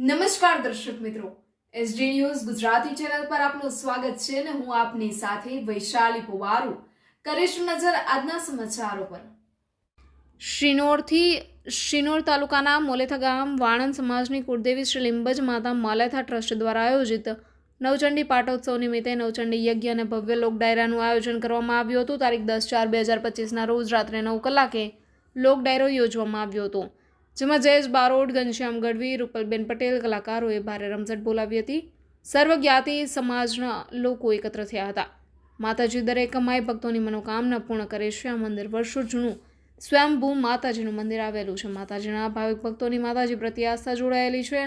નમસ્કાર દર્શક મિત્રો, એસડી ન્યૂઝ ગુજરાતી ચેનલ પર આપનું સ્વાગત છે અને હું આપની સાથે વૈશાલી પોવારુ કરીશું નજર આજના સમાચારો પર। શિનોર તાલુકાના મોલેથા ગામ વાણંદ સમાજની કુળદેવી શ્રી લીંબજ માતા મોલેથા ટ્રસ્ટ દ્વારા આયોજિત નવચંડી પાટોત્સવ નિમિત્તે નવચંડી યજ્ઞ અને ભવ્ય લોક ડાયરાનું આયોજન કરવામાં આવ્યું હતું। તારીખ 10/4/2025ના રોજ રાત્રે 9 કલાકે લોક ડાયરો યોજવામાં આવ્યો હતો, જેમાં જયેશ બારોટ, ઘનશ્યામ ગઢવી, રૂપલબેન પટેલ કલાકારોએ ભારે રમઝટ બોલાવી હતી। સર્વજ્ઞાતિ સમાજના લોકો એકત્ર થયા હતા। માતાજી દરેક માય ભક્તોની મનોકામના પૂર્ણ કરે છે। આ મંદિર વર્ષો જૂનું સ્વયંભૂ માતાજીનું મંદિર આવેલું છે। માતાજીના ભાવિક ભક્તોની માતાજી પ્રત્યે આસ્થા જોડાયેલી છે।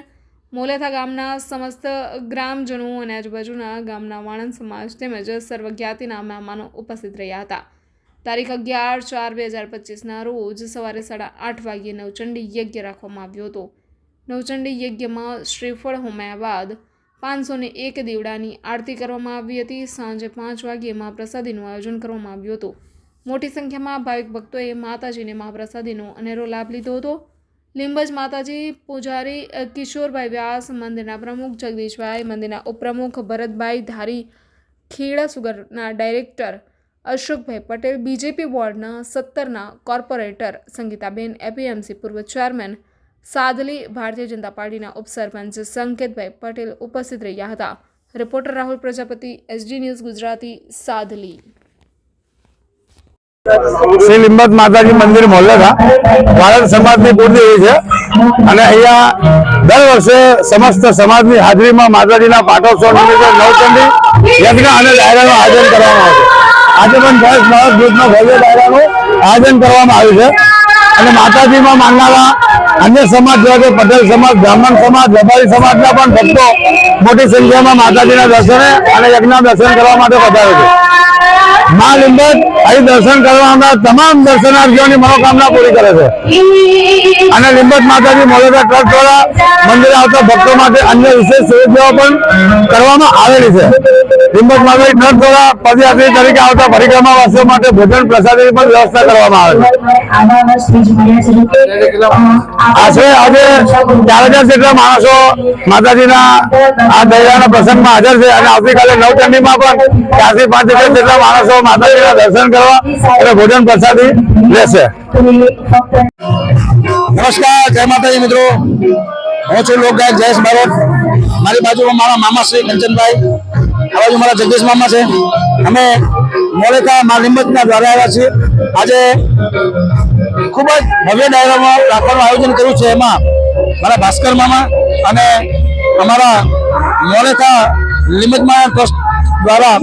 મોલેથા ગામના સમસ્ત ગ્રામજનો અને આજુબાજુના ગામના વાણંદ સમાજ તેમજ સર્વજ્ઞાતિના મહેમાનો ઉપસ્થિત રહ્યા હતા। તારીખ 11/4/2025ના રોજ સવારે 8:30 વાગ્યે નવચંડી યજ્ઞ રાખવામાં આવ્યો હતો। નવચંડી યજ્ઞમાં શ્રીફળ હોમ્યા બાદ 501 દીવડાની આરતી કરવામાં આવી હતી। સાંજે 5 વાગ્યે મહાપ્રસાદીનું આયોજન કરવામાં આવ્યું હતું। મોટી સંખ્યામાં ભાવિક ભક્તોએ માતાજીને મહાપ્રસાદીનો અનેરો લાભ લીધો હતો। લીંબજ માતાજી પૂજારી કિશોરભાઈ વ્યાસ, મંદિરના પ્રમુખ જગદીશભાઈ, મંદિરના ઉપપ્રમુખ ભરતભાઈ ધારી, ખેડા સુગરના ડાયરેક્ટર અશોકભાઈ પટેલ, બીજેપી વોર્ડના 17ના કોર્પોરેટર સંગીતાબેન, એપીએમસી પૂર્વ ચેરમેન સાદલી, ભારતીય જનતા પાર્ટીના ઉપસરપંચ સંકેતભાઈ પટેલ ઉપસ્થિત રહ્યા હતા। Reporter Rahul Prajapati, SD news Gujarati, Sadli. Shri Limbaj Mataji Mandir મોલેથા વાણંદ સમાજની કુળદેવી છે અને અહીંયા દર વર્ષે સમસ્ત સમાજની હાજરીમાં માતાજીના પાટોત્સવ નિમિત્તે નવચંડી યજ્ઞ અને ડાયરાનું આયોજન કરવામાં આવે છે। આજે પણ 10 માણસ જૂથનો ભવ્ય ડાયરાનું આયોજન કરવામાં આવ્યું છે અને માતાજીમાં માનનારા અન્ય સમાજ જેવા કે પટેલ સમાજ, બ્રાહ્મણ સમાજ, રબારી સમાજના પણ ભક્તો મોટી સંખ્યામાં માતાજીના દર્શને અને યજ્ઞના દર્શન કરવા માટે પધારે છે। મા લીંબજ અહીં દર્શન કરવાના તમામ દર્શનાર્થીઓની મનોકામના પૂરી કરે છે અને લીંબજ માતાજી મોલેથા ટ્રસ્ટ દ્વારા મંદિરે આવતા ભક્તો માટે અન્ય વિશેષ સુવિધાઓ પણ કરવામાં આવેલી છે। લીંબજ માતાજી ટ્રસ્ટ દ્વારા પદયાત્રી તરીકે આવતા પરિક્રમાવાસીઓ માટે ભોજન પ્રસાદની પણ વ્યવસ્થા કરવામાં આવે છે। આશરે આજે 4000 જેટલા માણસો માતાજીના આ દૈરાના પ્રસંગમાં હાજર છે અને આવતીકાલે નવચંડીમાં પણ 4 થી 5 જેટલા માણસો માતાજીના દર્શન કરવા અને ભોજન પ્રસાદી લેશે। નમસ્કાર, જય માતાજી મિત્રો। હું છું લોકગાયક જયેશ બારોટ। મારી બાજુમાં મારા મામા શ્રી કંચનભાઈ, આ બાજુ મારા જગદીશ મામા છે। અમે મોલેથા મા લીંબજના દ્વારા આવ્યા છીએ। આજે ખૂબ જ ભવ્ય ડાયરામાં રાખવાનું આયોજન કર્યું છે। એમાં મારા ભાસ્કર મામા અને અમારા મોલેથા લીંબજમાં ટ્રસ્ટ દ્વારા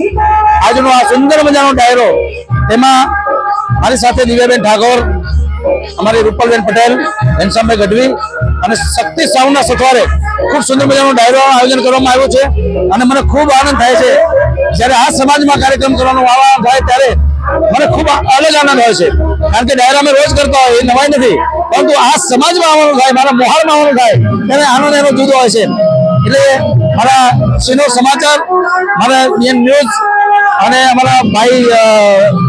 આજનો આ સુંદર મજાનો ડાયરો, તેમાં મારી સાથે દિવ્યાબેન ઠાકોર, અમારી રૂપલબેન પટેલ, ઘનશ્યામભાઈ ગઢવી અને શક્તિ સાઉન્ડના સથવારે ખૂબ સુંદર મજાનો ડાયરો આયોજન કરવામાં આવ્યો છે અને મને ખૂબ આનંદ થાય છે જ્યારે આ સમાજમાં કાર્યક્રમ કરવાનો વારો થાય ત્યારે મને ખૂબ અલગ આનંદ હોય છે, કારણ કે ડાયરા અમે રોજ કરતા હોય એ નવાઈ નથી, પરંતુ આ સમાજમાં આવવાનું થાય, મારા મોહાલમાં આવવાનું થાય ત્યારે આનંદ એનો જુદો હોય છે। એટલે મારા શિનોર સમાચાર, મારા ન્યૂઝ અને અમારા ભાઈ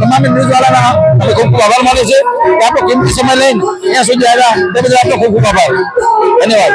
તમામ ન્યૂઝ વાળાના અમે ખૂબ ખૂબ આભાર માનીએ છીએ કે આપણો કિંમતી સમય લઈને અહીંયા સુધી આવ્યા તે બદલ આપણો ખૂબ ખૂબ આભાર, ધન્યવાદ।